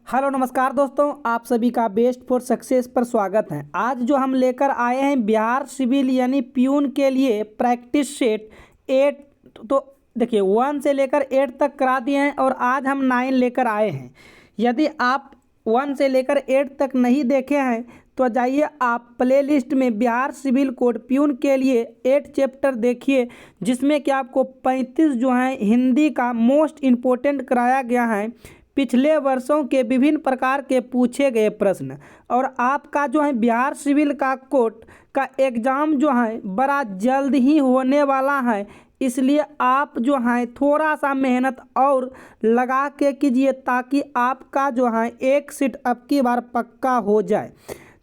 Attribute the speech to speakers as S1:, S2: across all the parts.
S1: Hello नमस्कार दोस्तों, आप सभी का बेस्ट फॉर सक्सेस पर स्वागत है। आज जो हम लेकर आए हैं बिहार सिविल यानी प्यून के लिए प्रैक्टिस सेट 8। तो देखिए 1 से लेकर 8 तक करा दिए हैं और आज हम 9 लेकर आए हैं। यदि आप 1 से लेकर 8 तक नहीं देखे हैं तो जाइए आप प्लेलिस्ट में बिहार सिविल कोड प्यून के लिए 8 चैप्टर देखिए, जिसमें कि आपको 35 जो है हिंदी का मोस्ट इम्पोर्टेंट कराया गया है। पिछले वर्षों के विभिन्न प्रकार के पूछे गए प्रश्न और आपका जो है बिहार सिविल का कोर्ट का एग्ज़ाम जो है बड़ा जल्द ही होने वाला है। इसलिए आप जो है थोड़ा सा मेहनत और लगा के कीजिए ताकि आपका जो है एक सीट अब की बार पक्का हो जाए।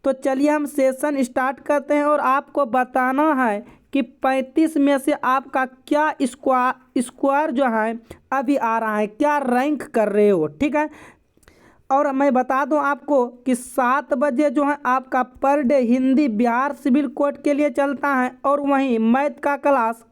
S1: तो चलिए हम सेशन स्टार्ट करते हैं और आपको बताना है कि 35 में से आपका क्या स्कोर जो है अभी आ रहा है, क्या रैंक कर रहे हो, ठीक है। और मैं बता दूं आपको कि 7 बजे जो है आपका per day Hindi Bihar civil code के लिए चलता है और वहीं मैथ का क्लास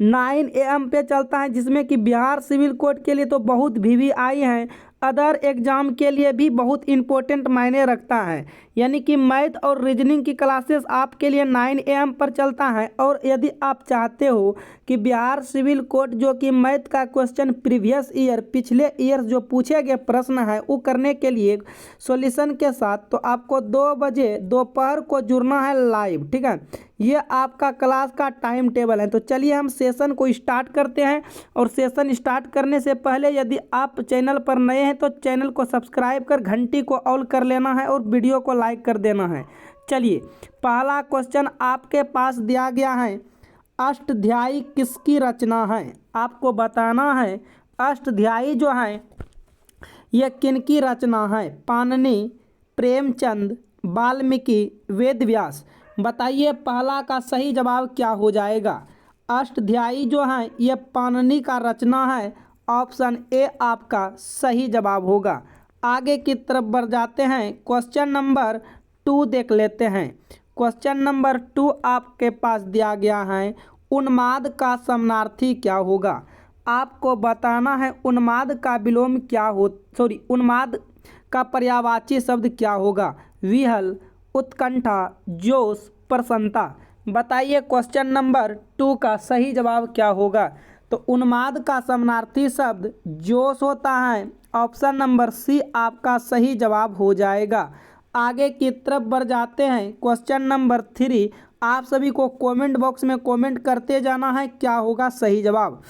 S1: 9 AM पे चलता है, जिसमें कि बिहार सिविल कोड के लिए तो बहुत VVI हैं, अदर एग्ज़ाम के लिए भी बहुत इम्पोर्टेंट मायने रखता है। यानी कि मैथ और रीजनिंग की क्लासेस आपके लिए 9 AM पर चलता है। और यदि आप चाहते हो कि बिहार सिविल कोड जो कि मैथ का क्वेश्चन प्रीवियस ईयर पिछले ईयर जो पूछे गए प्रश्न है वो करने के लिए सॉल्यूशन के साथ, तो आपको 2 बजे दोपहर को जुड़ना है लाइव, ठीक है। ये आपका क्लास का टाइम टेबल है। तो चलिए हम सेशन को स्टार्ट करते हैं। और सेशन स्टार्ट करने से पहले यदि आप चैनल पर नए हैं तो चैनल को सब्सक्राइब कर घंटी को ऑल कर लेना है और वीडियो को लाइक कर देना है। चलिए पहला क्वेश्चन आपके पास दिया गया है, अष्टध्यायी किसकी रचना है। आपको बताना है अष्टध्यायी जो है यह किनकी रचना है। पाणिनि, प्रेमचंद, वाल्मीकि, वेदव्यास। बताइए पहला का सही जवाब क्या हो जाएगा। अष्टध्यायी जो है यह पाणिनि का रचना है। ऑप्शन ए आपका सही जवाब होगा। आगे की तरफ बढ़ जाते हैं, क्वेश्चन नंबर 2 देख लेते हैं। क्वेश्चन नंबर 2 आपके पास दिया गया है, उन्माद का समानार्थी क्या होगा। आपको बताना है उन्माद का विलोम क्या हो उन्माद का पर्यायवाची शब्द क्या होगा। विहल, उत्कंठा, जोश, प्रसन्नता। बताइए क्वेश्चन नंबर 2 का सही जवाब क्या होगा। तो उन्माद का समानार्थी शब्द जोश होता है। ऑप्शन नंबर सी आपका सही जवाब हो जाएगा। आगे की तरफ बढ़ जाते हैं, क्वेश्चन नंबर 3 आप सभी को कमेंट बॉक्स में कमेंट करते जाना है क्या होगा सही जवाब।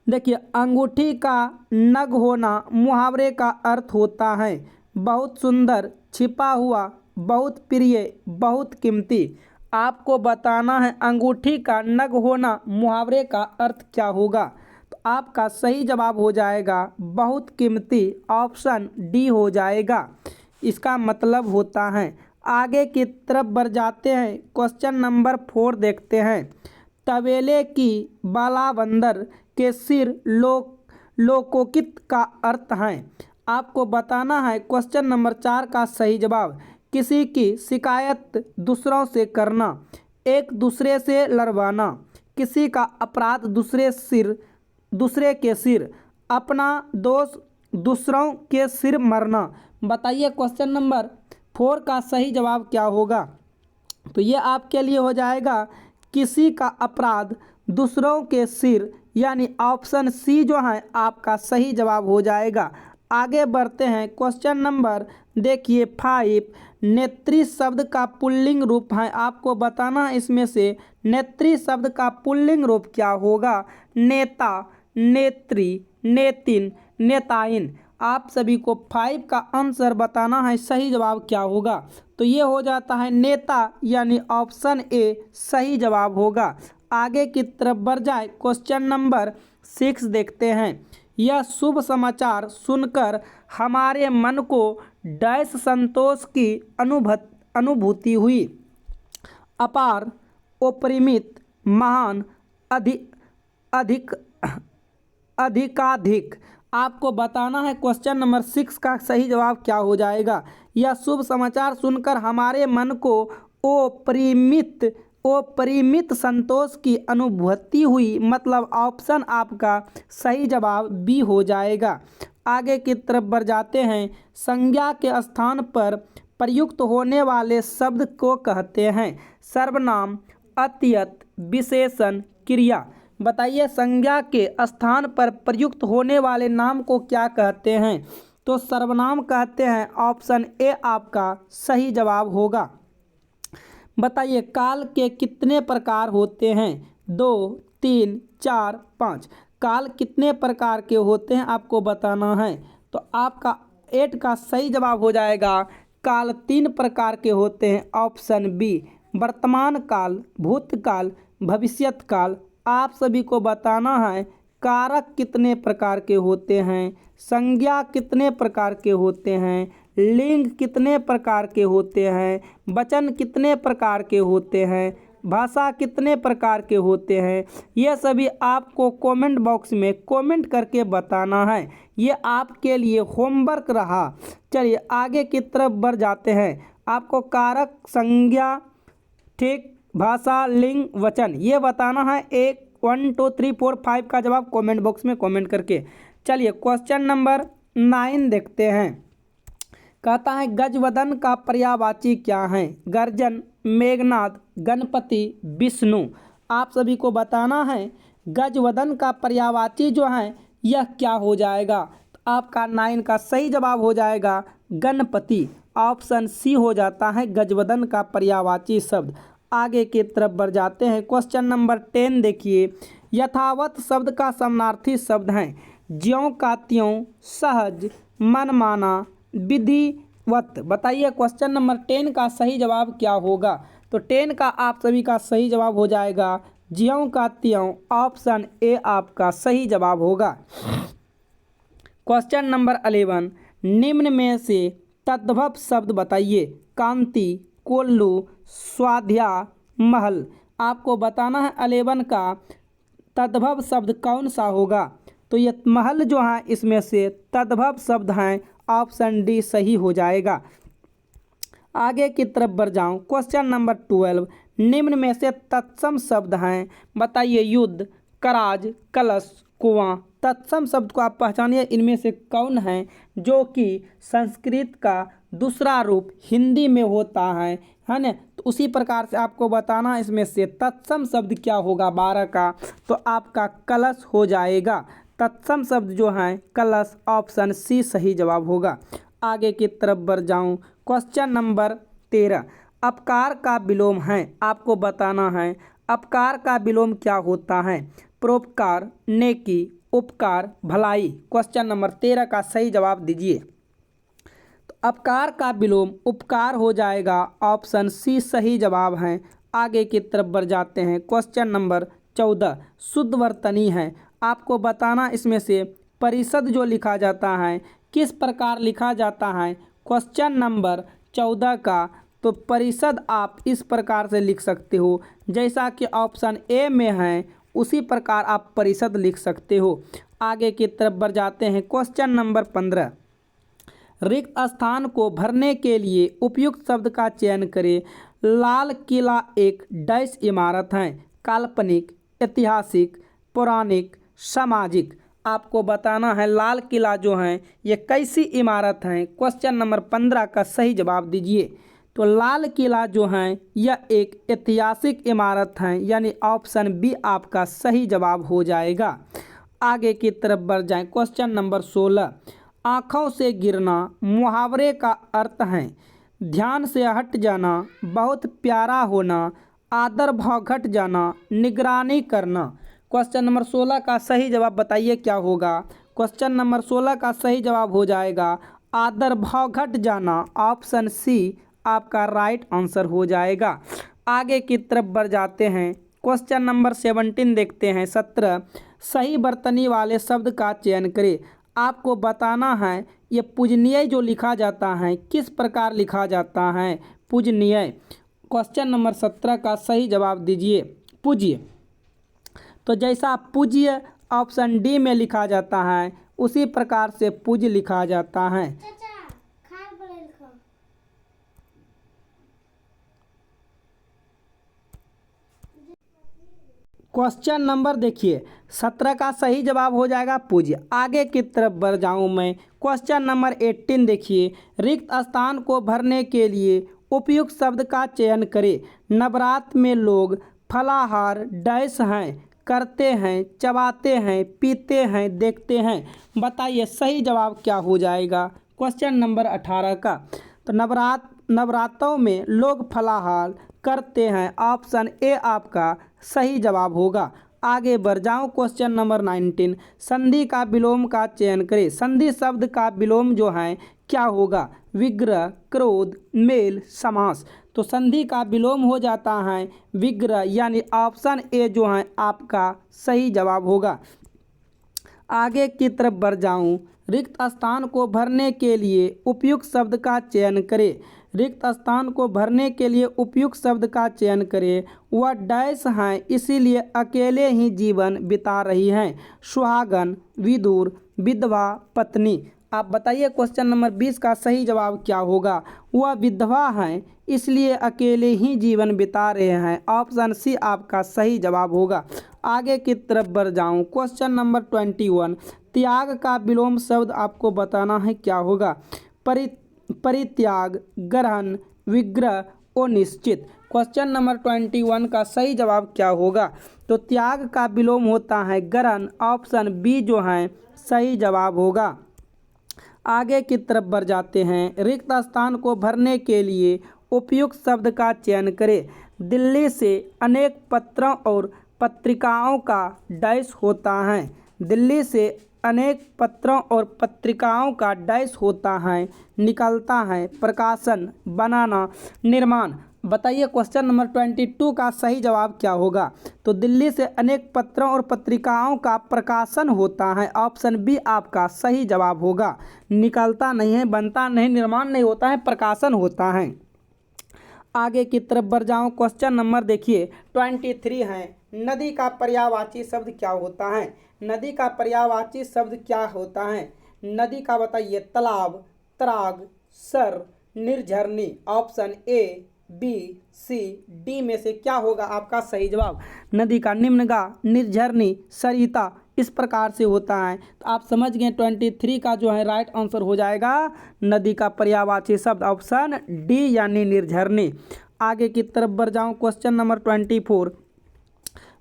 S1: देखिए अंगूठी का नग होना मुहावरे का अर्थ होता है बहुत सुंदर, छिपा हुआ, बहुत प्रिय, बहुत कीमती। आपको बताना है अंगूठी का नग होना मुहावरे का अर्थ क्या होगा। तो आपका सही जवाब हो जाएगा बहुत कीमती। ऑप्शन डी हो जाएगा, इसका मतलब होता है। आगे की तरफ बढ़ जाते हैं, क्वेश्चन नंबर 4 देखते हैं। तबेले की बालाबंदर के सिर लोकोकित का अर्थ है। आपको बताना है क्वेश्चन नंबर 4 का सही जवाब। किसी की शिकायत दूसरों से करना, एक दूसरे से लड़वाना, किसी का अपराध दूसरे के सिर, अपना दोष दूसरों के सिर मरना। बताइए क्वेश्चन नंबर 4 का सही जवाब क्या होगा। तो ये आपके लिए हो जाएगा किसी का अपराध दूसरों के सिर, यानी ऑप्शन सी जो है आपका सही जवाब हो जाएगा। आगे बढ़ते हैं, क्वेश्चन नंबर देखिए 5 नेत्री शब्द का पुल्लिंग रूप है। आपको बताना है इसमें से नेत्री शब्द का पुल्लिंग रूप क्या होगा। नेता, नेत्री, नेतिन, नेताइन। आप सभी को 5 का आंसर बताना है सही जवाब क्या होगा। तो ये हो जाता है नेता, यानी ऑप्शन ए सही जवाब होगा। आगे की तरफ बढ़ जाए, क्वेश्चन नंबर 6 देखते हैं। यह शुभ समाचार सुनकर हमारे मन को डैश संतोष की अनुभूति हुई। अपार, अपरिमित, महान, अधिक, अधिकाधिक। आपको बताना है क्वेश्चन नंबर 6 का सही जवाब क्या हो जाएगा। यह शुभ समाचार सुनकर हमारे मन को अपरिमित संतोष की अनुभूति हुई, मतलब ऑप्शन आपका सही जवाब बी हो जाएगा। आगे की तरफ बढ़ जाते हैं। संज्ञा के स्थान पर प्रयुक्त होने वाले शब्द को कहते हैं सर्वनाम, अत्यत, विशेषण, क्रिया। बताइए संज्ञा के स्थान पर प्रयुक्त होने वाले नाम को क्या कहते हैं? तो सर्वनाम कहते हैं। ऑप्शन ए आपका सही जवाब होगा। बताइए काल के कितने प्रकार होते हैं? 2, 3, 4, 5। काल कितने प्रकार के होते हैं आपको बताना है। तो आपका 8 का सही जवाब हो जाएगा। काल 3 प्रकार के होते हैं। Option B. वर्तमान काल, भूतकाल, भविष्यत काल। आप सभी को बताना है कारक कितने प्रकार के होते हैं, संज्ञा कितने प्रकार के होते हैं, लिंग कितने प्रकार के होते हैं, वचन कितने प्रकार के होते हैं, भाषा कितने प्रकार के होते हैं। ये सभी आपको कमेंट बॉक्स में कमेंट करके बताना है। ये आपके लिए होमवर्क रहा। चलिए आगे की तरफ बढ़ जाते हैं। आपको कारक, संज्ञा, ठीक, भाषा, लिंग, वचन ये बताना है। 1 2 3 4 5 का जवाब कमेंट बॉक्स में कमेंट करके। चलिए क्वेश्चन नंबर 9 देखते हैं। कहता है गजवदन का पर्यायवाची क्या है? गर्जन, मेघनाद, गणपति, विष्णु। आप सभी को बताना है गजवदन का पर्यायवाची जो है यह क्या हो जाएगा। तो आपका 9 का सही जवाब हो जाएगा गणपति। ऑप्शन सी हो जाता है गजवदन का पर्यायवाची शब्द। आगे की तरफ बढ़ जाते हैं। क्वेश्चन नंबर 10 देखिए। यथावत शब्द का समानार्थी शब्द है ज्यों का त्यों, सहज, मनमाना, विधिवत। बताइए क्वेश्चन नंबर 10 का सही जवाब क्या होगा। तो 10 का आप सभी का सही जवाब हो जाएगा ज्यों का त्यों। ऑप्शन ए आपका सही जवाब होगा। Question number 11। निम्न में से तद्भव शब्द बताइए। कांति, कोल्लू, स्वाध्याय, महल। आपको बताना है 11 का तद्भव शब्द कौन सा होगा। तो ये महल जो है इसमें से तद्भव शब्द हैं। ऑप्शन डी सही हो जाएगा। आगे की तरफ बढ़ जाऊं। Question number 12। निम्न में से तत्सम शब्द हैं। बताइए युद्ध, कराज, कलश, कुआं। तत्सम शब्द को आप पहचानिए इनमें से कौन है जो कि संस्कृत का दूसरा रूप हिंदी में होता है ना। तो उसी प्रकार से आपको बताना इसमें से तत्सम शब्द क्या होगा 12 का। तो आपका कलश हो जाएगा। तत्सम शब्द जो है कलश। ऑप्शन सी सही जवाब होगा। आगे की तरफ बढ़ जाऊं। Question number 13। अपकार का विलोम है। आपको बताना है अपकार का विलोम क्या होता है। परोपकार, नेकी, उपकार, भलाई। क्वेश्चन नंबर 13 का सही जवाब दीजिए। तो अपकार का विलोम उपकार हो जाएगा। ऑप्शन सी सही जवाब है। आगे की तरफ बढ़ जाते हैं। Question number 14। शुद्ध वर्तनी है। आपको बताना इसमें से परिषद जो लिखा जाता है किस प्रकार लिखा जाता है। क्वेश्चन नंबर 14 का तो परिषद आप इस प्रकार से लिख सकते हो जैसा कि ऑप्शन ए में है उसी प्रकार आप परिषद लिख सकते हो। आगे की तरफ बढ़ जाते हैं। Question number 15। रिक्त स्थान को भरने के लिए उपयुक्त शब्द का चयन करें। लाल किला एक डैश इमारत है। काल्पनिक, ऐतिहासिक, पौराणिक, सामाजिक। आपको बताना है लाल किला जो है ये कैसी इमारत है। क्वेश्चन नंबर 15 का सही जवाब दीजिए। तो लाल किला जो है यह एक ऐतिहासिक इमारत है यानी ऑप्शन बी आपका सही जवाब हो जाएगा। आगे की तरफ बढ़ जाएं। Question number 16। आँखों से गिरना मुहावरे का अर्थ है ध्यान से हट जाना, बहुत प्यारा होना, आदर भाव घट जाना, निगरानी करना। क्वेश्चन नंबर 16 का सही जवाब बताइए क्या होगा। क्वेश्चन नंबर 16 का सही जवाब हो जाएगा आदर भाव घट जाना। ऑप्शन सी आपका राइट आंसर हो जाएगा। आगे की तरफ बढ़ जाते हैं। क्वेश्चन नंबर 17 देखते हैं। 17। सही वर्तनी वाले शब्द का चयन करें। आपको बताना है ये पूजनीय जो लिखा जाता है किस प्रकार लिखा जाता है। पूजनीय। क्वेश्चन नंबर 17 का सही जवाब दीजिए। पूज्य। तो जैसा पूज्य ऑप्शन डी में लिखा जाता है उसी प्रकार से पूज्य लिखा जाता है। क्वेश्चन नंबर देखिए 17 का सही जवाब हो जाएगा पूज्य। आगे की तरफ बढ़ जाऊँ मैं। क्वेश्चन नंबर 18 देखिए, रिक्त स्थान को भरने के लिए उपयुक्त शब्द का चयन करें। नवरात्र में लोग फलाहार डैश हैं, करते हैं, चबाते हैं, पीते हैं, देखते हैं। बताइए सही जवाब क्या हो जाएगा क्वेश्चन नंबर 18 का। तो नवरात्रों में लोग फलाहार करते हैं, ऑप्शन ए आपका सही जवाब होगा। आगे बढ़ जाऊँ क्वेश्चन नंबर 19, संधि का विलोम का चयन करें। संधि शब्द का विलोम जो है क्या होगा? विग्रह, क्रोध, मेल, समास। तो संधि का विलोम हो जाता है विग्रह, यानी ऑप्शन ए जो है आपका सही जवाब होगा। आगे की तरफ बढ़ जाऊँ, रिक्त स्थान को भरने के लिए उपयुक्त शब्द का चयन करें। रिक्त स्थान को भरने के लिए उपयुक्त शब्द का चयन करें। वह डैश हैं इसीलिए अकेले ही जीवन बिता रही हैं। सुहागन, विदुर, विधवा, पत्नी। आप बताइए क्वेश्चन नंबर 20 का सही जवाब क्या होगा? वह विधवा हैं इसलिए अकेले ही जीवन बिता रहे हैं। ऑप्शन सी आपका सही जवाब होगा। आगे की तरफ बढ़ जाऊँ क्वेश्चन नंबर 21, त्याग का विलोम शब्द आपको बताना है क्या होगा? परित्याग, ग्रहण, विग्रह और निश्चित। क्वेश्चन नंबर 21 का सही जवाब क्या होगा? तो त्याग का विलोम होता है ग्रहण, ऑप्शन बी जो है सही जवाब होगा। आगे की तरफ बढ़ जाते हैं। रिक्त स्थान को भरने के लिए उपयुक्त शब्द का चयन करें। दिल्ली से अनेक पत्रों और पत्रिकाओं का डैश होता है। दिल्ली से अनेक पत्रों और पत्रिकाओं का डैश होता है, निकलता है, प्रकाशन, बनाना, निर्माण। बताइए क्वेश्चन नंबर 22 का सही जवाब क्या होगा? तो दिल्ली से अनेक पत्रों और पत्रिकाओं का प्रकाशन होता है। ऑप्शन बी आपका सही जवाब होगा। निकलता नहीं है, बनता नहीं, निर्माण नहीं होता है, प्रकाशन होता है। आगे की तरफ बढ़ जाऊँ क्वेश्चन नंबर देखिए 23 है। नदी का पर्यायवाची शब्द क्या होता है? नदी का पर्यायवाची शब्द क्या होता है? नदी का बताइए तालाब, तराग, सर, निर्झरनी। Option A, B, C, D में से क्या होगा आपका सही जवाब? नदी का निम्नगाह, निर्झरनी, सरिता, इस प्रकार से होता है। तो आप समझ गए 23 का जो है राइट आंसर हो जाएगा नदी का पर्यायवाची शब्द ऑप्शन डी यानी निर्झरनी। आगे की तरफ बढ़ जाऊँ क्वेश्चन नंबर 24,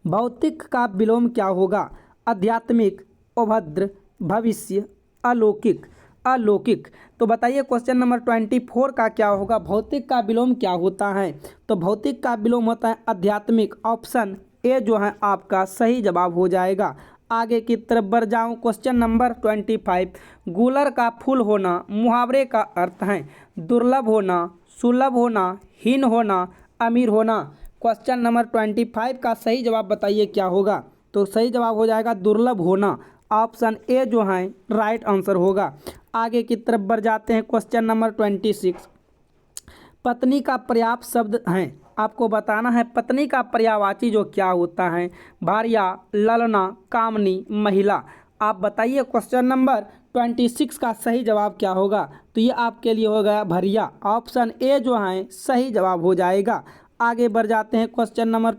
S1: भौतिक का विलोम क्या होगा? आध्यात्मिक, अभद्र, भविष्य, अलौकिक। अलौकिक। तो बताइए क्वेश्चन नंबर 24 का क्या होगा? भौतिक का विलोम क्या होता है? तो भौतिक का विलोम होता है आध्यात्मिक, ऑप्शन ए जो है आपका सही जवाब हो जाएगा। आगे की तरफ बढ़ जाऊँ क्वेश्चन नंबर 25, गूलर का फूल होना मुहावरे का अर्थ है दुर्लभ होना, सुलभ होना, हीन होना, अमीर होना। क्वेश्चन नंबर 25 का सही जवाब बताइए क्या होगा? तो सही जवाब हो जाएगा दुर्लभ होना, ऑप्शन ए जो है राइट आंसर होगा। आगे की तरफ बढ़ जाते हैं क्वेश्चन नंबर 26, पत्नी का पर्याप्त शब्द है आपको बताना है। पत्नी का पर्यायवाची जो क्या होता है? भार्या, ललना, कामनी, महिला। आप बताइए क्वेश्चन नंबर 26 का सही जवाब क्या होगा? तो ये आपके लिए हो गया भरिया, ऑप्शन ए जो है सही जवाब हो जाएगा। आगे बढ़ जाते हैं क्वेश्चन नंबर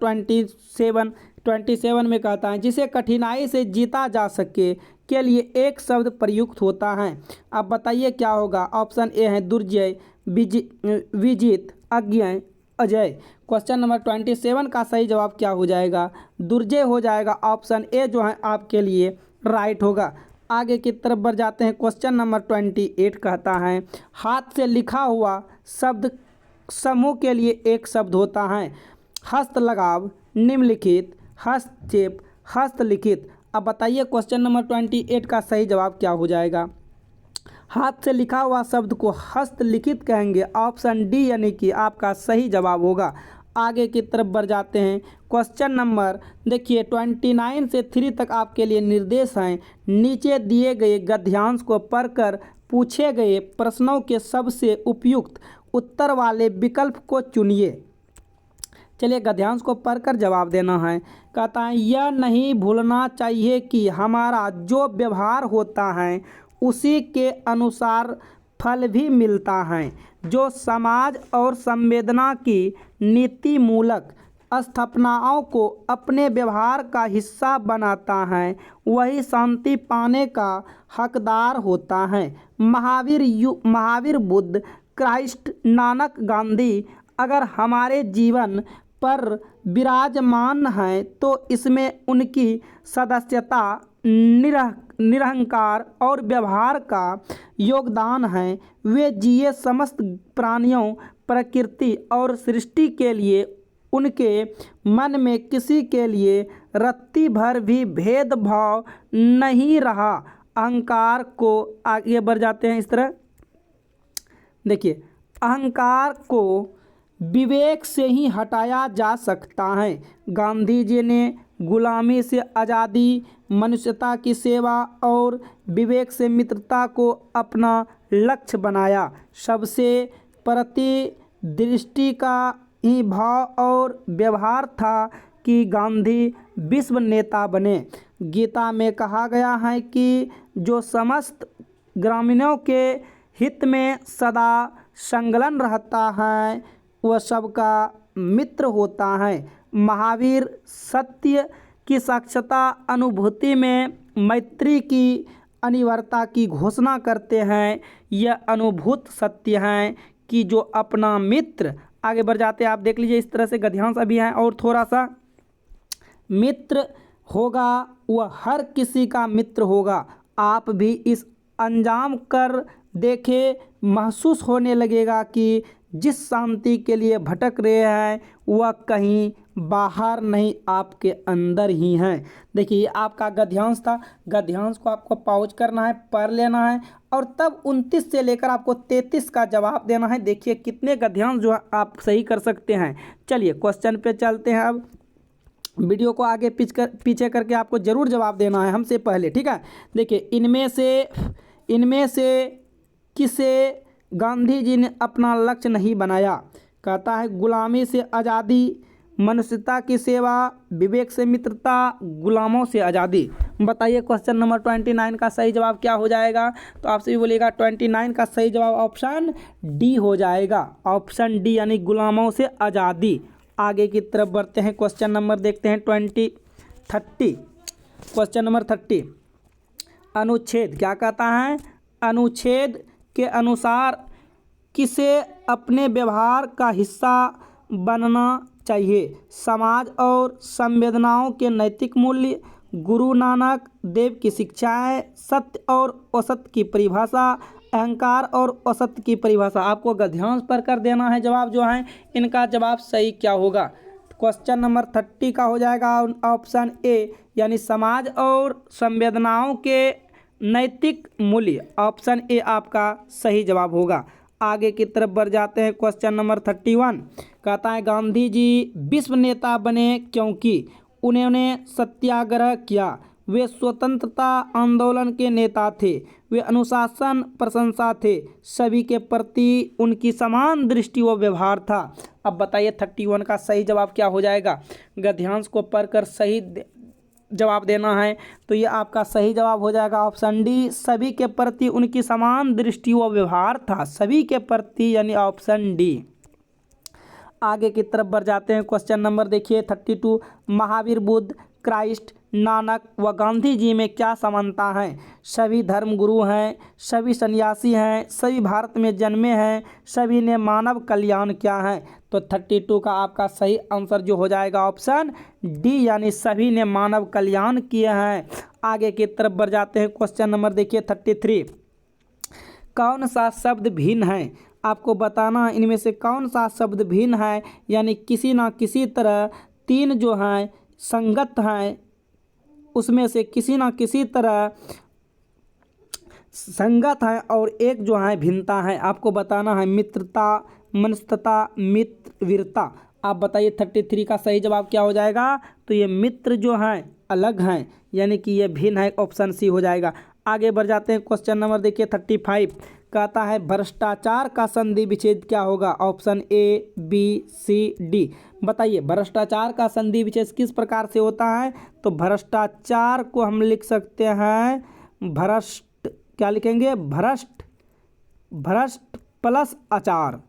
S1: 27 में कहता है जिसे कठिनाई से जीता जा सके के लिए एक शब्द प्रयुक्त होता है। अब बताइए क्या होगा? ऑप्शन ए है दुर्जय, विजित, अज्ञेय, अजय। क्वेश्चन नंबर 27 का सही जवाब क्या हो जाएगा? दुर्जय हो जाएगा, ऑप्शन ए जो है आपके लिए राइट होगा। आगे की तरफ बढ़ जाते हैं क्वेश्चन नंबर 28 कहता है हाथ से लिखा हुआ शब्द समूह के लिए एक शब्द होता है। हस्तलगाव, निम्नलिखित, हस्तक्षेप, हस्तलिखित। अब बताइए क्वेश्चन नंबर 28 का सही जवाब क्या हो जाएगा? हाथ से लिखा हुआ शब्द को हस्तलिखित कहेंगे, ऑप्शन डी यानी कि आपका सही जवाब होगा। आगे की तरफ बढ़ जाते हैं क्वेश्चन नंबर देखिए 29 से 3 तक आपके लिए निर्देश हैं। नीचे दिए गए गद्यांश को पढ़कर पूछे गए प्रश्नों के सबसे उपयुक्त उत्तर वाले विकल्प को चुनिए। चलिए गद्यांश को पढ़कर जवाब देना है। कहता है यह नहीं भूलना चाहिए कि हमारा जो व्यवहार होता है उसी के अनुसार फल भी मिलता है। जो समाज और संवेदना की नीतिमूलक स्थापनाओं को अपने व्यवहार का हिस्सा बनाता है वही शांति पाने का हकदार होता है। महावीर बुद्ध, क्राइस्ट, नानक, गांधी अगर हमारे जीवन पर विराजमान हैं तो इसमें उनकी सदस्यता, निरहंकार और व्यवहार का योगदान है। वे जिए समस्त प्राणियों, प्रकृति और सृष्टि के लिए। उनके मन में किसी के लिए रत्ती भर भी भेदभाव नहीं रहा। अहंकार को, आगे बढ़ जाते हैं इस तरह, देखिए, अहंकार को विवेक से ही हटाया जा सकता है। गांधी जी ने गुलामी से आज़ादी, मनुष्यता की सेवा और विवेक से मित्रता को अपना लक्ष्य बनाया। सबसे प्रति दृष्टि का ही भाव और व्यवहार था कि गांधी विश्व नेता बने। गीता में कहा गया है कि जो समस्त ग्रामीणों के हित में सदा संलग्न रहता है वह सबका मित्र होता है। महावीर सत्य की साक्षात अनुभूति में मैत्री की अनिवार्यता की घोषणा करते हैं। यह अनुभूत सत्य है कि जो अपना मित्र, आगे बढ़ जाते हैं, आप देख लीजिए इस तरह से गद्यांश अभी है और थोड़ा सा, मित्र होगा वह हर किसी का मित्र होगा। आप भी इस अंजाम कर देखे, महसूस होने लगेगा कि जिस शांति के लिए भटक रहे हैं वह कहीं बाहर नहीं, आपके अंदर ही है। देखिए आपका गद्यांश था, गद्यांश को आपको पॉज करना है, पढ़ लेना है और तब 29 से लेकर आपको 33 का जवाब देना है। देखिए कितने गद्यांश जो आप सही कर सकते हैं। चलिए क्वेश्चन पे चलते हैं। अब वीडियो को आगे पीछे करके आपको ज़रूर जवाब देना है हमसे पहले, ठीक है। देखिए इनमें से किसे गांधी जी ने अपना लक्ष्य नहीं बनाया? कहता है गुलामी से आज़ादी, मनुष्यता की सेवा, विवेक से मित्रता, गुलामों से आज़ादी। बताइए क्वेश्चन नंबर 29 का सही जवाब क्या हो जाएगा? तो आपसे भी बोलिएगा 29 का सही जवाब ऑप्शन डी हो जाएगा। ऑप्शन डी यानी गुलामों से आज़ादी। आगे की तरफ बढ़ते हैं, क्वेश्चन नंबर देखते हैं 30। क्वेश्चन नंबर 30, अनुच्छेद क्या कहता है? अनुच्छेद के अनुसार किसे अपने व्यवहार का हिस्सा बनना चाहिए? समाज और संवेदनाओं के नैतिक मूल्य, गुरु नानक देव की शिक्षाएं, सत्य और औसत की परिभाषा, अहंकार और औसत की परिभाषा। आपको गद्यांश पर कर देना है जवाब जो है, इनका जवाब सही क्या होगा? क्वेश्चन नंबर 30 का हो जाएगा ऑप्शन ए यानी समाज और संवेदनाओं के नैतिक मूल्य। ऑप्शन ए आपका सही जवाब होगा। आगे की तरफ बढ़ जाते हैं, क्वेश्चन नंबर 31 कहता है गांधी जी विश्व नेता बने क्योंकि उन्होंने सत्याग्रह किया, वे स्वतंत्रता आंदोलन के नेता थे, वे अनुशासन प्रशंसा थे, सभी के प्रति उनकी समान दृष्टि व व्यवहार था। अब बताइए 31 का सही जवाब क्या हो जाएगा? गद्यांश को पढ़कर सही जवाब देना है। तो ये आपका सही जवाब हो जाएगा ऑप्शन डी, सभी के प्रति उनकी समान दृष्टि व व्यवहार था। सभी के प्रति यानी ऑप्शन डी। आगे की तरफ बढ़ जाते हैं, क्वेश्चन नंबर देखिए 32, महावीर बुद्ध, क्राइस्ट, नानक व गांधी जी में क्या समानता है? सभी धर्म गुरु हैं, सभी सन्यासी हैं, सभी भारत में जन्मे हैं, सभी ने मानव कल्याण किया है। तो 32 का आपका सही आंसर जो हो जाएगा ऑप्शन डी यानी सभी ने मानव कल्याण किए हैं। आगे की तरफ बढ़ जाते हैं, क्वेश्चन नंबर देखिए 33, कौन सा शब्द भिन्न है? आपको बताना इनमें से कौन सा शब्द भिन्न है, यानी किसी ना किसी तरह तीन जो हैं संगत हैं, उसमें से किसी ना किसी तरह संगत है और एक जो है भिन्नता है। आपको बताना है मित्रता, मनुष्यता, वीरता। आप बताइए 33 का सही जवाब क्या हो जाएगा? तो ये मित्र जो हैं अलग हैं यानी कि ये भिन्न है, ऑप्शन सी हो जाएगा। आगे बढ़ जाते हैं, क्वेश्चन नंबर देखिए 35 कहता है भ्रष्टाचार का संधि विच्छेद क्या होगा? Option A, B, C, D. बताइए भ्रष्टाचार का संधि विच्छेद किस प्रकार से होता है? तो भ्रष्टाचार को हम लिख सकते हैं भ्रष्ट, क्या लिखेंगे? भ्रष्ट प्लस आचार।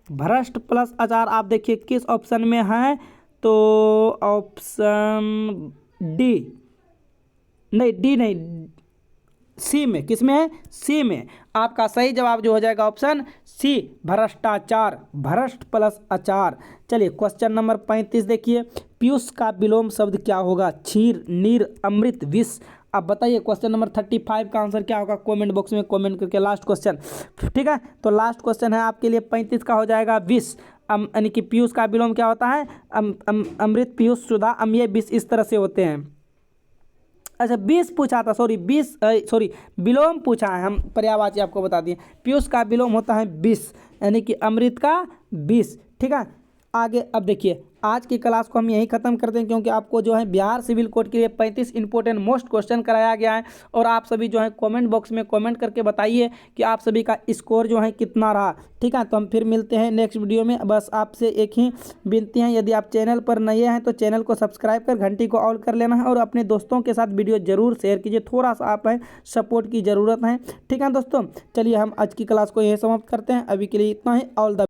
S1: भ्रष्ट प्लस आचार आप देखिए किस ऑप्शन में है? तो ऑप्शन डी, नहीं डी नहीं, सी में, किस में है, सी में। आपका सही जवाब जो हो जाएगा ऑप्शन सी, भ्रष्टाचार, भ्रष्ट प्लस आचार। चलिए क्वेश्चन नंबर 35 देखिए, पीयूष का विलोम शब्द क्या होगा, क्षीर, नीर, अमृत, विष। अब बताइए क्वेश्चन नंबर 35 का आंसर क्या होगा, कमेंट बॉक्स में कमेंट करके। लास्ट क्वेश्चन, ठीक है, तो लास्ट क्वेश्चन है आपके लिए 35 का हो जाएगा विष, यानी कि पीयूष का विलोम क्या होता है, अमृत, पीयूष, सुधा, अम्लीय, विष, इस तरह से होते हैं। अच्छा 20 पूछा था, सॉरी विलोम पूछा है, हम पर्यायवाची आपको बता दिए। पीयूष का विलोम होता है विष, यानी कि अमृत का विष, ठीक है। आगे अब देखिए, आज की क्लास को हम यहीं ख़त्म करते हैं, क्योंकि आपको जो है बिहार सिविल कोड के लिए 35 इंपॉर्टेंट मोस्ट क्वेश्चन कराया गया है। और आप सभी जो है कमेंट बॉक्स में कमेंट करके बताइए कि आप सभी का स्कोर जो है कितना रहा, ठीक है। तो हम फिर मिलते हैं नेक्स्ट वीडियो में। बस आपसे एक ही विनती है, यदि आप चैनल पर नए हैं तो चैनल को सब्सक्राइब कर घंटी को ऑल कर लेना है, और अपने दोस्तों के साथ वीडियो जरूर शेयर कीजिए। थोड़ा सा आप है सपोर्ट की ज़रूरत है, ठीक है दोस्तों। चलिए हम आज की क्लास को यही समाप्त करते हैं, अभी के लिए इतना ही। All the